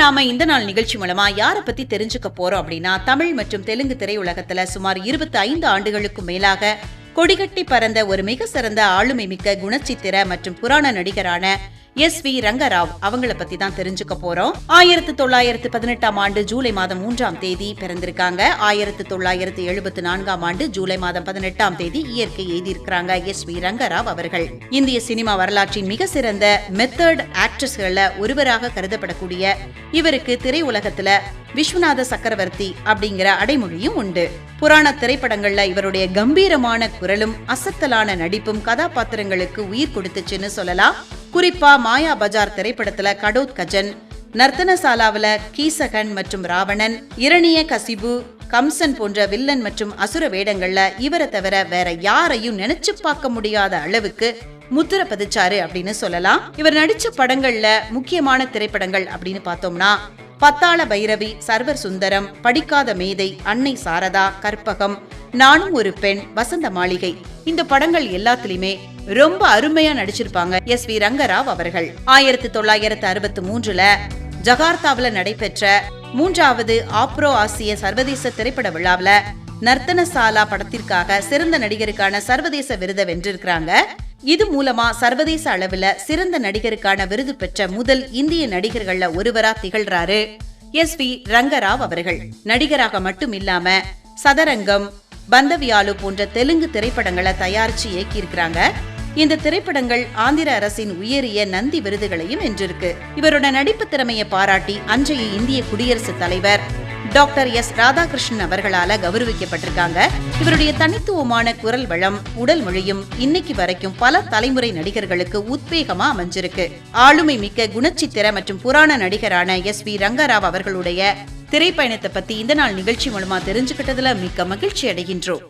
நாம இந்த நாள் நிகழ்ச்சி மூலமா யார பத்தி தெரிஞ்சுக்க போறோம் அப்படின்னா, தமிழ் மற்றும் தெலுங்கு திரையுலகத்துல சுமார் 25 ஆண்டுகளுக்கும் மேலாக கொடிகட்டி பறந்த ஒரு மிக சிறந்த ஆளுமை மிக்க குணச்சித்திர மற்றும் புராண நடிகரான எஸ்.வி. ரங்கராவ் அவங்கள பத்தி தான் தெரிஞ்சுக்க போறோம். 1918 ஆண்டு ஜூலை மாதம் 3ஆம் தேதி பிறந்திருக்காங்க. 1974 ஆண்டு ஜூலை மாதம் 18ஆம் தேதி இயற்கை எழுதியிருக்கிறாங்க எஸ்.வி. ரங்கராவ் அவர்கள். இந்திய சினிமா வரலாற்றின் மிக சிறந்த மெத்தட் ஆக்ட்ரஸ்கள ஒருவராக கருதப்படக்கூடிய இவருக்கு திரையுலகத்துல விஸ்வநாத சக்கரவர்த்தி அப்படிங்கிற அடைமொழியும் உண்டு. புராண திரைப்படங்கள்ல இவருடைய கம்பீரமான குரலும் அசத்தலான நடிப்பும் கதாபாத்திரங்களுக்கு உயிர் கொடுத்துச்சுன்னு சொல்லலாம். குறிப்பா மாயா பஜார் திரைப்படத்துல கடோத் கஜன், நர்த்தனசாலாவில கீசகன் மற்றும் ராவணன், இரணிய கசிபு, கம்சன் போன்ற வில்லன் மற்றும் அசுர வேடங்கள்ல இவரை தவிர வேற யாரையும் நினைச்சு பார்க்க முடியாத அளவுக்கு முத்திர பதிச்சாரு அப்படின்னு சொல்லலாம். இவர் நடிச்ச படங்கள்ல முக்கியமான திரைப்படங்கள் அப்படின்னு பார்த்தோம்னா பத்தாள பைரவி, சர்வர் சுந்தரம், படிக்காத மேதை, அன்னை சாரதா, கற்பகம், நானும் ஒரு பெண், வசந்த மாளிகை, இந்த படங்கள் எல்லாத்திலுமே ரொம்ப அருமையா நடிச்சிருப்பாங்க எஸ்.வி. ரங்கராவ் அவர்கள். 1963ல ஜகார்த்தாவில நடைபெற்ற 3வது ஆப்ரோ ஆசிய சர்வதேச திரைப்பட விழாவில நர்த்தனசாலா படத்திற்காக சிறந்த நடிகருக்கான சர்வதேச விருதை வென்றிருக்கிறாங்க. இது மூலமா சர்வதேச அளவுல சிறந்த நடிகருக்கான விருது பெற்ற முதல் இந்திய நடிகர்கள்ல ஒருவரா திகழ்றாரு எஸ்.வி. ரங்கராவ் அவர்கள். நடிகராக மட்டும் இல்லாம சதரங்கம், பந்தவியாலு போன்ற தெலுங்கு திரைப்படங்களை தயாரிச்சு இயக்கியிருக்கிறாங்க. இந்த திரைப்படங்கள் ஆந்திர அரசின் உயரிய நந்தி விருதுகளையும் வென்றிருக்கு. இவரோட நடிப்பு திறமையை பாராட்டி அன்றைய இந்திய குடியரசுத் தலைவர் டாக்டர் எஸ். ராதாகிருஷ்ணன் அவர்களால கௌரவிக்கப்பட்டிருக்காங்க. இவருடைய தனித்துவமான குரல் வளம், உடல் மொழியும் இன்னைக்கு வரைக்கும் பல தலைமுறை நடிகர்களுக்கு உத்வேகமா அமைஞ்சிருக்கு. ஆளுமை மிக்க குணச்சித்திர மற்றும் புராண நடிகரான எஸ்.வி. ரங்கராவ் அவர்களுடைய திரைப்பயணத்தை பத்தி இந்த நாள் நிகழ்ச்சி மூலமா தெரிஞ்சுக்கிட்டதுல மிக்க மகிழ்ச்சி அடைகின்றோம்.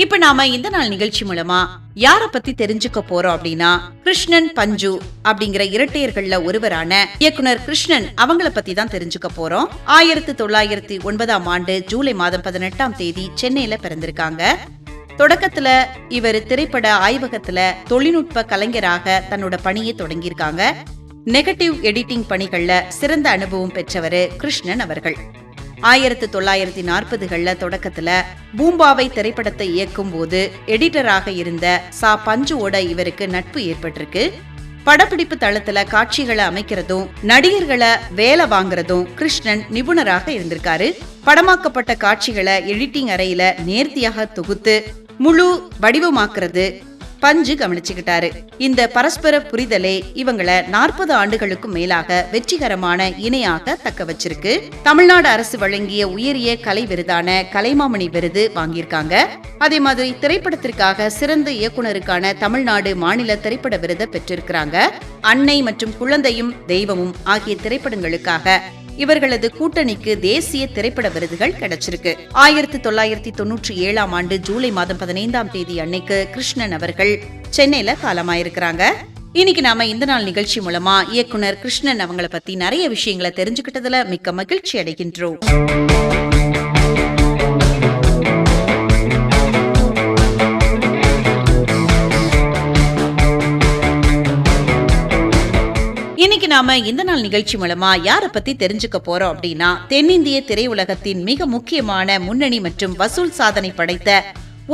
இப்ப நாம இந்த நாள் நிகழ்ச்சி மூலமா யார பத்தி தெரிஞ்சுக்க போறோம் அப்படின்னா, கிருஷ்ணன் பஞ்சு அப்படிங்கிற இரட்டையர்கள்ல ஒருவரான இயக்குனர் கிருஷ்ணன் அவங்கள பத்தி தான் தெரிஞ்சுக்க போறோம். 1909ஆம் ஆண்டு ஜூலை மாதம் 18ஆம் தேதி சென்னையில பிறந்திருக்காங்க. தொடக்கத்துல இவர் திரைப்பட ஆய்வகத்துல தொழில்நுட்ப கலைஞராக தன்னோட பணியை தொடங்கியிருக்காங்க. நெகட்டிவ் எடிட்டிங் பணிகள்ல சிறந்த அனுபவம் பெற்றவர் கிருஷ்ணன் அவர்கள். 1940கள்ல தொடக்கத்துல பூம்பாவை திரைப்படத்தை இயக்கும் போது எடிட்டராக இருந்த சா பஞ்சுவோட இவருக்கு நட்பு ஏற்பட்டிருக்கு. படப்பிடிப்பு தளத்துல காட்சிகளை அமைக்கிறதும் நடிகர்களை வேலை வாங்குறதும் கிருஷ்ணன் நிபுணராக இருந்திருக்காரு. படமாக்கப்பட்ட காட்சிகளை எடிட்டிங் அறையில நேர்த்தியாக தொகுத்து முழு வடிவமாக்குறது பஞ்சு கவனிச்சுக்கிட்டாரு. இந்த பரஸ்பர புரிதலே இவங்களை 40 ஆண்டுகளுக்கும் மேலாக வெற்றிகரமான இணையாக தக்க வச்சிருக்கு. தமிழ்நாடு அரசு வழங்கிய உயரிய கலை விருதான கலைமாமணி விருது வாங்கியிருக்காங்க. அதே மாதிரி திரைப்படத்திற்காக சிறந்த இயக்குனருக்கான தமிழ்நாடு மாநில திரைப்பட விருதை பெற்றிருக்கிறாங்க. அன்னை மற்றும் குழந்தையும் தெய்வமும் ஆகிய திரைப்படங்களுக்காக இவர்களது கூட்டணிக்கு தேசிய திரைப்பட விருதுகள் கிடைச்சிருக்கு. 1997ஆம் ஆண்டு ஜூலை மாதம் 15ஆம் தேதி அன்னைக்கு கிருஷ்ணன் அவர்கள் சென்னையில காலமாயிருக்கிறாங்க. இன்னைக்கு நாம இந்த நாள் நிகழ்ச்சி மூலமா இயக்குனர் கிருஷ்ணன் அவங்கள பத்தி நிறைய விஷயங்களை தெரிஞ்சுக்கிட்டதுல மிக்க மகிழ்ச்சி அடைகின்றோம். இன்னைக்கு நாம இந்த நாள் நிகழ்ச்சி மூலமா யார பத்தி தெரிஞ்சுக்க போறோம் அப்படின்னா, தென்னிந்திய திரையுலகத்தின் மிக முக்கியமான முன்னணி மற்றும் வசூல் சாதனை படைத்த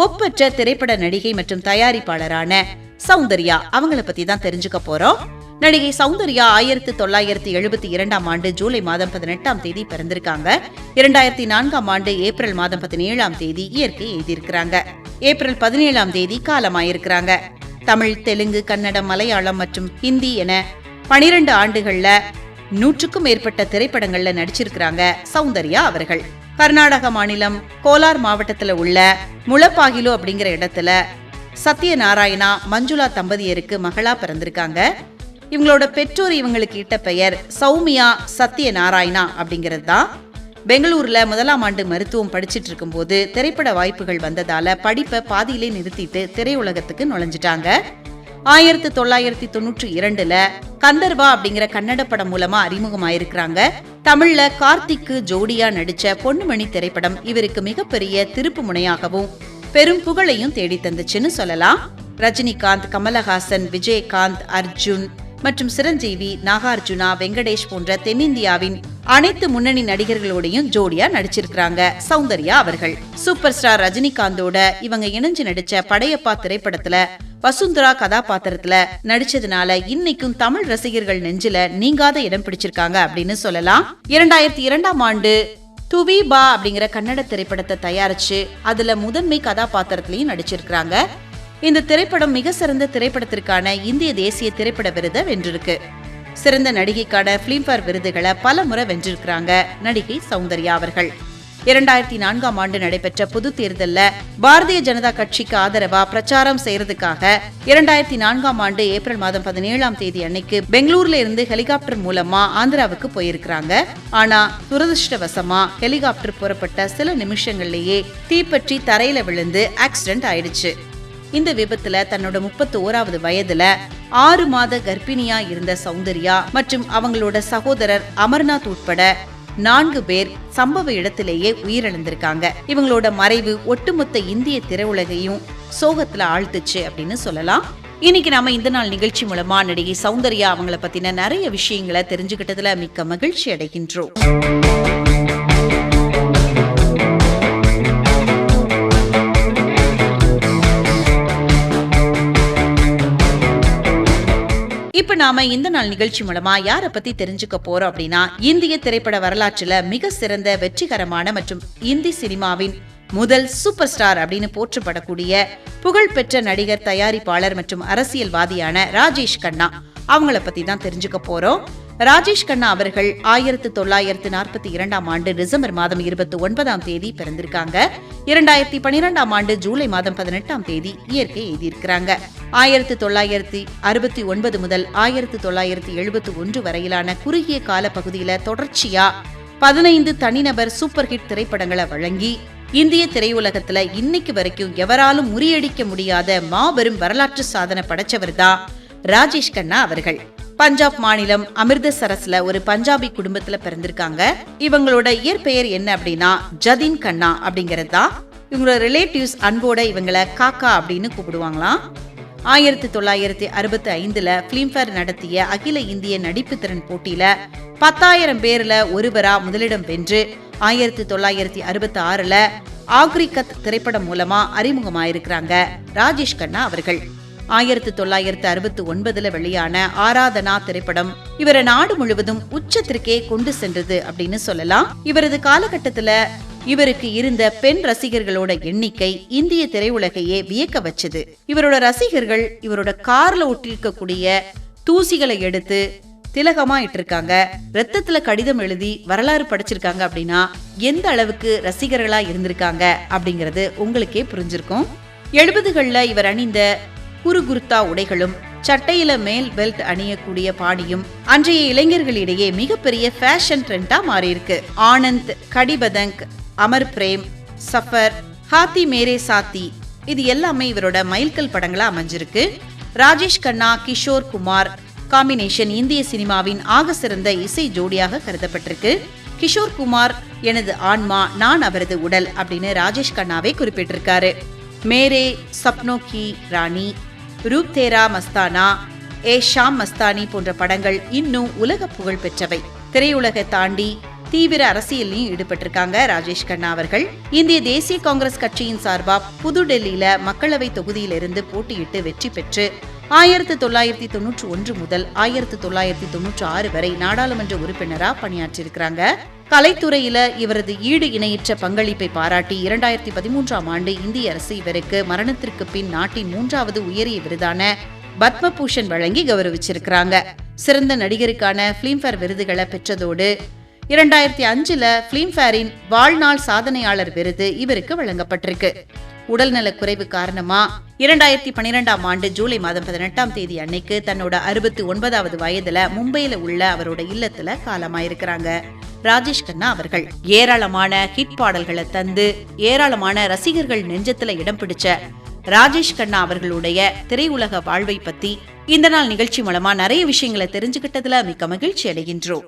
ஒப்பற்ற திரைப்பட நடிகை மற்றும் தயாரிப்பாளரான சௌந்தர்யா அவங்கள பத்தி தான் தெரிஞ்சுக்க போறோம். நடிகை சௌந்தர்யா 1972ஆம் ஆண்டு ஜூலை மாதம் 18ஆம் தேதி பிறந்திருக்காங்க. 2004ஆம் ஆண்டு ஏப்ரல் மாதம் 17ஆம் தேதி இயற்கை எழுதியிருக்கிறாங்க. ஏப்ரல் 17ஆம் தேதி காலமாயிருக்கிறாங்க. தமிழ், தெலுங்கு, கன்னடம், மலையாளம் மற்றும் ஹிந்தி என 12 ஆண்டுகள்ல 100க்கும் மேற்பட்ட திரைப்படங்கள்ல நடிச்சிருக்கிறாங்க சௌந்தர்யா அவர்கள். கர்நாடக மாநிலம் கோலார் மாவட்டத்துல உள்ள முளப்பாகிலு அப்படிங்கிற இடத்துல சத்யநாராயணா, மஞ்சுளா தம்பதியருக்கு மகளா பிறந்திருக்காங்க. இவங்களோட பெற்றோர் இவங்களுக்கு இட்ட பெயர் சௌமியா சத்யநாராயணா அப்படிங்கிறது தான். பெங்களூர்ல 1ஆம் ஆண்டு மருத்துவம் படிச்சிட்டு இருக்கும் போது திரைப்பட வாய்ப்புகள் வந்ததால படிப்பை பாதியிலே நிறுத்திட்டு திரையுலகத்துக்கு நுழைஞ்சிட்டாங்க. 1992 கந்தர்வா அப்படிங்கிற கன்னட படம் மூலமா அறிமுகமாயிருக்கிறாங்க. தமிழ்ல கார்த்திக்கு ஜோடியா நடிச்ச பொன்னுமணி திரைப்படம் இவருக்கு மிகப்பெரிய திருப்பு முனையாகவும் பெரும் புகழையும் தேடி தந்துச்சுன்னு சொல்லலாம். ரஜினிகாந்த், கமலஹாசன், விஜயகாந்த், அர்ஜுன் மற்றும் சிரஞ்சீவி, நாகார்ஜுனா, வெங்கடேஷ் போன்ற தென்னிந்தியாவின் அனைத்து முன்னணி நடிகர்களோடையும் ஜோடியா நடிச்சிருக்காங்க சௌந்தர்யா அவர்கள். சூப்பர் ஸ்டார் ரஜினிகாந்தோட இவங்க இணைஞ்சு நடிச்ச படையப்பா திரைப்படத்துல வசுந்தரா கதாபாத்திரத்துல நடிச்சதுனால இன்னைக்கும் தமிழ் ரசிகர்கள் நெஞ்சில நீங்காத இடம் பிடிச்சிருக்காங்க அப்படின்னு சொல்லலாம். 2002 துவிபா அப்படிங்கிற கன்னட திரைப்படத்தை தயாரிச்சு அதுல முதன்மை கதாபாத்திரத்திலையும் நடிச்சிருக்காங்க. இந்த திரைப்படம் மிக சிறந்த திரைப்படத்திற்கான இந்திய தேசிய திரைப்பட விருதை வென்றிருக்கு. சிறந்த நடிகைக்கான பிலிம்பேர் விருதுகளை பல முறை வென்றிருக்கிறாங்க நடிகை சௌந்தர்யா அவர்கள். 2004 நடைபெற்ற பொது தேர்தல்ல பாரதிய ஜனதா கட்சிக்கு ஆதரவா பிரச்சாரம் செய்யறதுக்காக 2004 ஏப்ரல் மாதம் 17 அன்னைக்கு பெங்களூர்ல இருந்து ஹெலிகாப்டர் மூலமா ஆந்திராவுக்கு போயிருக்கிறாங்க. ஆனா துரதிருஷ்டவசமா ஹெலிகாப்டர் புறப்பட்ட சில நிமிஷங்கள்லயே தீப்பற்றி தரையில விழுந்து ஆக்சிடென்ட் ஆயிடுச்சு. இந்த விபத்துல தன்னோட 31வது வயதுல 6 மாத கர்ப்பிணியா இருந்த சௌந்தர்யா மற்றும் அவங்களோட சகோதரர் அமர்நாத் உட்பட 4 பேர் சம்பவ இடத்திலேயே உயிரிழந்திருக்காங்க. இவங்களோட மறைவு ஒட்டுமொத்த இந்திய திரையுலகையும் சோகத்துல ஆழ்த்துச்சு அப்படின்னு சொல்லலாம். இன்னைக்கு நாம இந்த நாள் நிகழ்ச்சி மூலமா நடிகை சௌந்தர்யா அவங்கள பத்தின நிறைய விஷயங்களை தெரிஞ்சுக்கிட்டதுல மிக்க மகிழ்ச்சி அடைகின்றோம். இப்ப நாம இந்த நாள் நிகழ்ச்சி மூலமா யார பத்தி தெரிஞ்சுக்க போறோம் அப்படின்னா, இந்திய திரைப்பட வரலாற்றுல மிக சிறந்த வெற்றிகரமான மற்றும் இந்தி சினிமாவின் முதல் சூப்பர் ஸ்டார் அப்படின்னு போற்றப்படக்கூடிய புகழ்பெற்ற நடிகர், தயாரிப்பாளர் மற்றும் அரசியல்வாதியான ராஜேஷ் கண்ணா அவங்கள பத்தி தான் தெரிஞ்சுக்க போறோம். ராஜேஷ் கண்ணா அவர்கள் 1942 டிசம்பர் மாதம் 29 பிறந்திருக்காங்க. 2012 ஜூலை மாதம் 18 இயற்கை எழுதியிருக்கிறாங்க. 1969 முதல் 1971 வரையிலான குறுகிய கால பகுதியில தொடர்ச்சியா 15 தனிநபர் சூப்பர் ஹிட் திரைப்படங்களை வழங்கி இந்திய திரையுலகத்துல இன்னைக்கு வரைக்கும் எவராலும் முறியடிக்க முடியாத மாபெரும் வரலாற்று சாதனை படைச்சவர் தான் ராஜேஷ் கண்ணா அவர்கள். பஞ்சாப் மாநிலம் அமிர்தசரஸ்ல ஒரு பஞ்சாபி குடும்பத்துல பிறந்திருக்காங்க. இவங்களோட இயற்பெயர் என்ன அப்படின்னா ஜதின் கண்ணா அப்படிங்கிறது தான். இவங்களோட ரிலேட்டிவ்ஸ் அன்போட இவங்களை காக்கா அப்படின்னு கூப்பிடுவாங்களாம். 1965 பிலிம்பேர் நடத்திய அகில இந்திய நடிப்பு திறன் போட்டியில 10,000 பேர்ல ஒருவரா முதலிடம் வென்று 1966 ஆக்ரிகத் திரைப்படம் மூலமா அறிமுகமாயிருக்கிறாங்க ராஜேஷ் கண்ணா அவர்கள். 1969 வெளியான ஆராதனா திரைப்படம் இவரை நாடு முழுவதும் உச்சத்திற்கே கொண்டு சென்றது அப்படின்னு சொல்லலாம். இவரது காலகட்டத்துல இவருக்கு இருந்த பெண் ரசிகர்களோட எண்ணிக்கை இந்திய திரையுலகையே வியக்க வச்சது. இவரோட ரசிகர்கள் இவரோட கார்ல ஒட்டிருக்கக்கூடிய தூசிகளை எடுத்து திலகமா இட்டிருக்காங்க, ரத்தத்துல கடிதம் எழுதி வரலாறு படிச்சிருக்காங்க அப்படின்னா எந்த அளவுக்கு ரசிகர்களா இருந்திருக்காங்க அப்படிங்கறது உங்களுக்கே புரிஞ்சிருக்கும். 70களில் இவர் அணிந்த குறுகுருத்தா உடைகளும் சட்டையில மேல் பெல்ட் அணியக்கூடிய பாணியும் அன்றைய இளைஞர்களிடையே மிகப்பெரிய ஃபேஷன் ட்ரெண்டா மாறி இருக்கு. ஆனந்த், கடிபதங்க், அமர் பிரேம், சஃபர், ஹாத்தி மேரே சாத்தி இது எல்லாமே இவரோட மைல்கல் படங்களா அமைஞ்சிருக்கு. ராஜேஷ் கண்ணா, கிஷோர் குமார் காம்பினேஷன் இந்திய சினிமாவின் ஆக சிறந்த இசை ஜோடியாக கருதப்பட்டிருக்கு. கிஷோர் குமார் எனது ஆன்மா, நான் அவரது உடல் அப்படின்னு ராஜேஷ் கண்ணாவே குறிப்பிட்டிருக்காரு. மேரே சப்னோ கி ராணி, ரூப் தேரா மஸ்தானா, ஏ ஷாம் மஸ்தானி போன்ற படங்கள் இன்னும் உலக புகழ் பெற்றவை. திரையுலகை தாண்டி தீவிர அரசியலையும் ஈடுபட்டிருக்காங்க ராஜேஷ் கண்ணா அவர்கள். இந்திய தேசிய காங்கிரஸ் கட்சியின் சார்பா புதுடெல்லியில மக்களவை தொகுதியிலிருந்து போட்டியிட்டு வெற்றி பெற்று 1991 முதல் 1996 வரை நாடாளுமன்ற உறுப்பினரா பணியாற்றியிருக்கிறாங்க. கலைத்துறையில இவரது ஈடு இணையற்ற பங்களிப்பை பாராட்டி 2013 இந்திய அரசு இவருக்கு மரணத்திற்கு பின் நாட்டின் 3வது உயரிய விருதான பத்மபூஷன் வழங்கி கௌரவிச்சிருக்கிறாங்க. சிறந்த நடிகருக்கான பிலிம்பேர் விருதுகளை பெற்றதோடு 2005 பிலிம்பேரின் வாழ்நாள் சாதனையாளர் விருது இவருக்கு வழங்கப்பட்டிருக்கு. உடல்நலக் குறைவு காரணமா 2012 ஜூலை மாதம் 18 அன்னைக்கு தன்னோட 69வது வயதுல மும்பையில உள்ள அவரோட இல்லத்துல காலமாயிருக்கிறாங்க ராஜேஷ் கண்ணா அவர்கள். ஏராளமான ஹிட் பாடல்களை தந்து ஏராளமான ரசிகர்கள் நெஞ்சத்துல இடம் பிடிச்ச ராஜேஷ் கண்ணா அவர்களுடைய திரையுலக வாழ்வை பத்தி இந்த நாள் நிகழ்ச்சி மூலமா நிறைய விஷயங்களை தெரிஞ்சுக்கிட்டதுல மிக்க மகிழ்ச்சி அடைகின்றோம்.